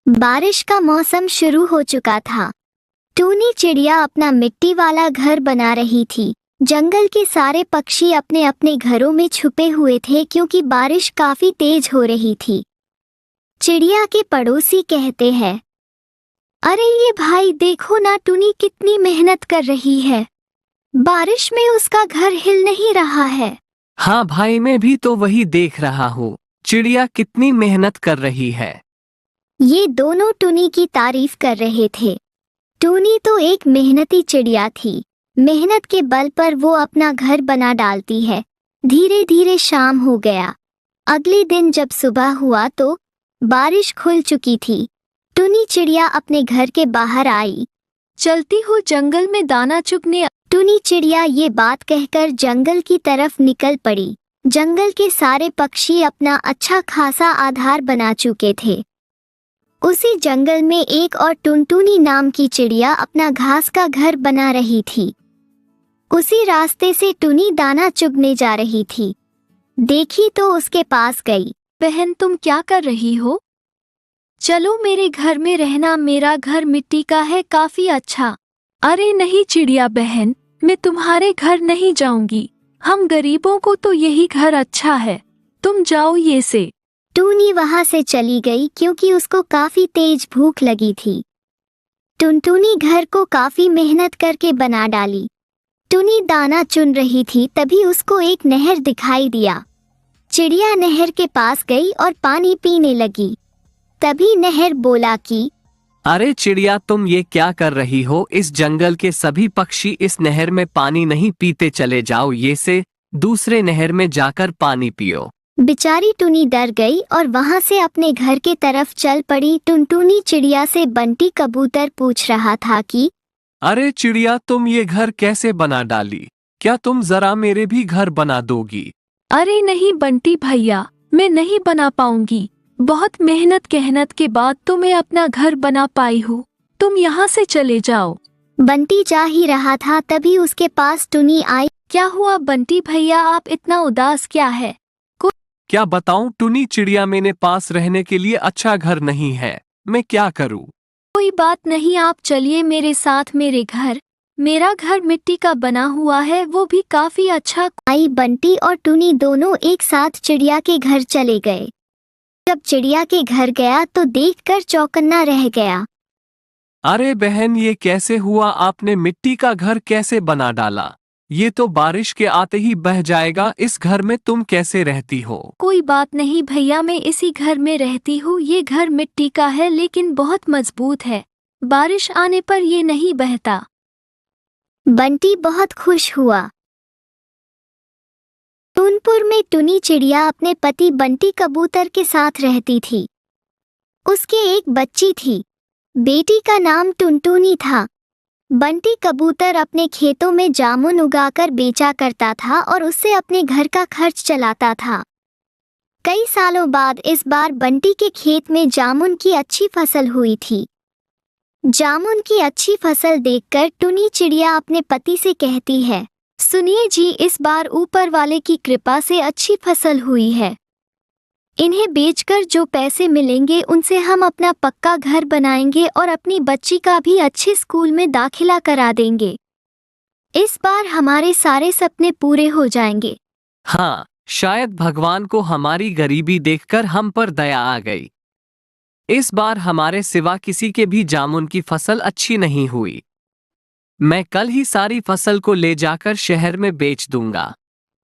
बारिश का मौसम शुरू हो चुका था। टूनी चिड़िया अपना मिट्टी वाला घर बना रही थी। जंगल के सारे पक्षी अपने अपने घरों में छुपे हुए थे क्योंकि बारिश काफी तेज हो रही थी। चिड़िया के पड़ोसी कहते हैं, अरे ये भाई देखो ना, टूनी कितनी मेहनत कर रही है। बारिश में उसका घर हिल नहीं रहा है। हाँ भाई, मैं भी तो वही देख रहा हूँ। चिड़िया कितनी मेहनत कर रही है। ये दोनों टूनी की तारीफ कर रहे थे। टूनी तो एक मेहनती चिड़िया थी। मेहनत के बल पर वो अपना घर बना डालती है। धीरे धीरे शाम हो गया। अगले दिन जब सुबह हुआ तो बारिश खुल चुकी थी। टूनी चिड़िया अपने घर के बाहर आई। चलती हूँ जंगल में दाना चुगने। टूनी चिड़िया ये बात कहकर जंगल की तरफ निकल पड़ी। जंगल के सारे पक्षी अपना अच्छा खासा आधार बना चुके थे। उसी जंगल में एक और टुनटुनी नाम की चिड़िया अपना घास का घर बना रही थी। उसी रास्ते से टुनी दाना चुगने जा रही थी। देखी तो उसके पास गई। बहन, तुम क्या कर रही हो? चलो मेरे घर में रहना, मेरा घर मिट्टी का है, काफी अच्छा। अरे नहीं चिड़िया बहन, मैं तुम्हारे घर नहीं जाऊंगी। हम गरीबों को तो यही घर अच्छा है, तुम जाओ ये से। टूनी वहां से चली गई क्योंकि उसको काफी तेज भूख लगी थी। टुनटुनी घर को काफी मेहनत करके बना डाली। टूनी दाना चुन रही थी, तभी उसको एक नहर दिखाई दिया। चिड़िया नहर के पास गई और पानी पीने लगी। तभी नहर बोला कि अरे चिड़िया, तुम ये क्या कर रही हो? इस जंगल के सभी पक्षी इस नहर में पानी नहीं पीते, चले जाओ ये से, दूसरे नहर में जाकर पानी पियो। बेचारी टूनी डर गई और वहां से अपने घर के तरफ चल पड़ी। टुनटुनी चिड़िया से बंटी कबूतर पूछ रहा था कि अरे चिड़िया, तुम ये घर कैसे बना डाली? क्या तुम जरा मेरे भी घर बना दोगी? अरे नहीं बंटी भैया, मैं नहीं बना पाऊंगी। बहुत मेहनत कहनत के बाद तो मैं अपना घर बना पाई हूँ। तुम यहाँ से चले जाओ। बंटी जा ही रहा था, तभी उसके पास टूनी आई। क्या हुआ बंटी भैया, आप इतना उदास क्या है? क्या बताऊं टुनी चिड़िया, मेरे पास रहने के लिए अच्छा घर नहीं है, मैं क्या करूं? कोई बात नहीं, आप चलिए मेरे साथ मेरे घर। मेरा घर मिट्टी का बना हुआ है, वो भी काफी अच्छा। आई बंटी और टूनी दोनों एक साथ चिड़िया के घर चले गए। जब चिड़िया के घर गया तो देखकर चौकन्ना रह गया। अरे बहन, ये कैसे हुआ? आपने मिट्टी का घर कैसे बना डाला? ये तो बारिश के आते ही बह जाएगा। इस घर में तुम कैसे रहती हो? कोई बात नहीं भैया, मैं इसी घर में रहती हूँ। ये घर मिट्टी का है लेकिन बहुत मजबूत है, बारिश आने पर ये नहीं बहता। बंटी बहुत खुश हुआ। टूनपुर में टूनी चिड़िया अपने पति बंटी कबूतर के साथ रहती थी। उसके एक बच्ची थी। बेटी का नाम टुनटुनी था। बंटी कबूतर अपने खेतों में जामुन उगाकर बेचा करता था और उससे अपने घर का खर्च चलाता था। कई सालों बाद इस बार बंटी के खेत में जामुन की अच्छी फसल हुई थी। जामुन की अच्छी फसल देखकर टूनी चिड़िया अपने पति से कहती है, सुनिए जी, इस बार ऊपर वाले की कृपा से अच्छी फसल हुई है। इन्हें बेचकर जो पैसे मिलेंगे उनसे हम अपना पक्का घर बनाएंगे और अपनी बच्ची का भी अच्छे स्कूल में दाखिला करा देंगे। इस बार हमारे सारे सपने पूरे हो जाएंगे। हाँ, शायद भगवान को हमारी गरीबी देखकर हम पर दया आ गई। इस बार हमारे सिवा किसी के भी जामुन की फसल अच्छी नहीं हुई। मैं कल ही सारी फसल को ले जाकर शहर में बेच दूंगा।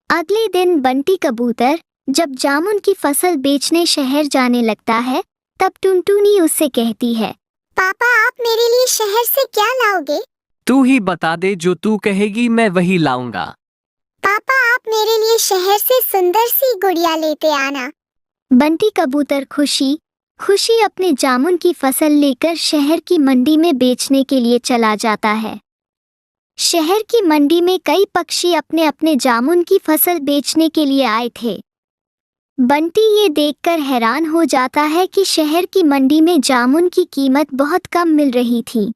अगले दिन बंटी कबूतर जब जामुन की फसल बेचने शहर जाने लगता है, तब टुनटुनी उससे कहती है, पापा आप मेरे लिए शहर से क्या लाओगे? तू ही बता दे, जो तू कहेगी मैं वही लाऊंगा। पापा आप मेरे लिए शहर से सुंदर सी गुड़िया लेते आना। बंटी कबूतर खुशी खुशी अपने जामुन की फसल लेकर शहर की मंडी में बेचने के लिए चला जाता है। शहर की मंडी में कई पक्षी अपने अपने जामुन की फसल बेचने के लिए आए थे। बंटी ये देखकर हैरान हो जाता है कि शहर की मंडी में जामुन की कीमत बहुत कम मिल रही थी।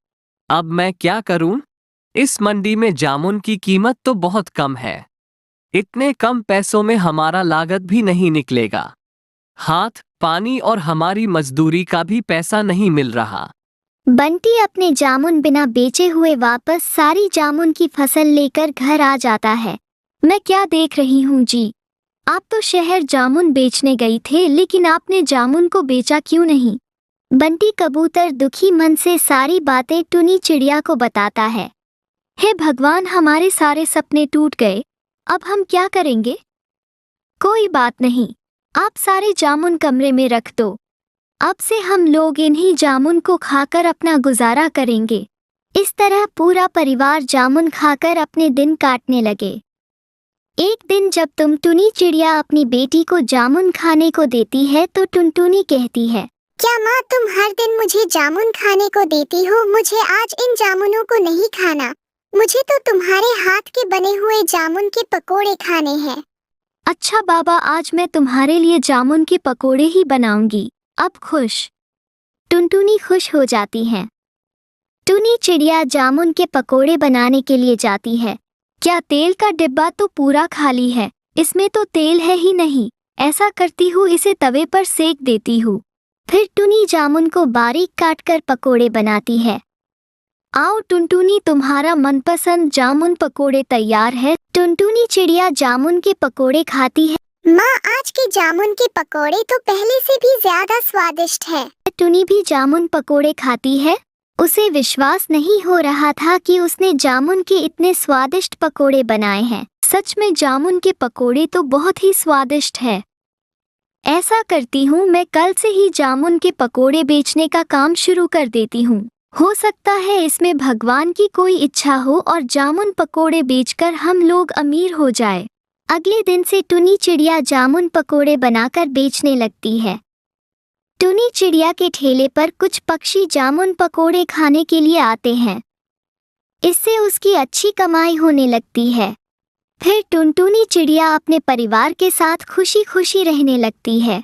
अब मैं क्या करूं? इस मंडी में जामुन की कीमत तो बहुत कम है। इतने कम पैसों में हमारा लागत भी नहीं निकलेगा। हाथ, पानी और हमारी मजदूरी का भी पैसा नहीं मिल रहा। बंटी अपने जामुन बिना बेचे हुए वापस सारी जामुन की फसल लेकर घर आ जाता है। मैं क्या देख रही हूँ जी? आप तो शहर जामुन बेचने गई थे, लेकिन आपने जामुन को बेचा क्यों नहीं? बंटी कबूतर दुखी मन से सारी बातें टुनी चिड़िया को बताता है। हे भगवान, हमारे सारे सपने टूट गए, अब हम क्या करेंगे? कोई बात नहीं, आप सारे जामुन कमरे में रख दो। अब से हम लोग इन्हीं जामुन को खाकर अपना गुजारा करेंगे। इस तरह पूरा परिवार जामुन खाकर अपने दिन काटने लगे। एक दिन जब टुनी चिड़िया अपनी बेटी को जामुन खाने को देती है तो टुनटुनी कहती है, क्या माँ तुम हर दिन मुझे जामुन खाने को देती हो? मुझे आज इन जामुनों को नहीं खाना। मुझे तो तुम्हारे हाथ के बने हुए जामुन के पकोड़े खाने हैं। अच्छा बाबा, आज मैं तुम्हारे लिए जामुन के पकोड़े ही बनाऊंगी। अब खुश? टुनटुनी खुश हो जाती हैं। टुनी चिड़िया जामुन के पकोड़े बनाने के लिए जाती है। क्या तेल का डिब्बा तो पूरा खाली है, इसमें तो तेल है ही नहीं। ऐसा करती हूँ, इसे तवे पर सेक देती हूँ। फिर टुनी जामुन को बारीक काटकर पकोड़े बनाती है। आओ टुनटुनी, तुम्हारा मनपसंद जामुन पकोड़े तैयार है। टुनटुनी चिड़िया जामुन के पकोड़े खाती है। माँ, आज के जामुन के पकोड़े तो पहले से भी ज्यादा स्वादिष्ट है। टुनी भी जामुन पकोड़े खाती है। उसे विश्वास नहीं हो रहा था कि उसने जामुन के इतने स्वादिष्ट पकोड़े बनाए हैं। सच में जामुन के पकोड़े तो बहुत ही स्वादिष्ट है। ऐसा करती हूँ, मैं कल से ही जामुन के पकोड़े बेचने का काम शुरू कर देती हूँ। हो सकता है इसमें भगवान की कोई इच्छा हो और जामुन पकोड़े बेचकर हम लोग अमीर हो जाए। अगले दिन से टुनी चिड़िया जामुन पकोड़े बनाकर बेचने लगती है। टुनी चिड़िया के ठेले पर कुछ पक्षी जामुन पकोड़े खाने के लिए आते हैं। इससे उसकी अच्छी कमाई होने लगती है। फिर टुनटुनी चिड़िया अपने परिवार के साथ खुशी खुशी रहने लगती है।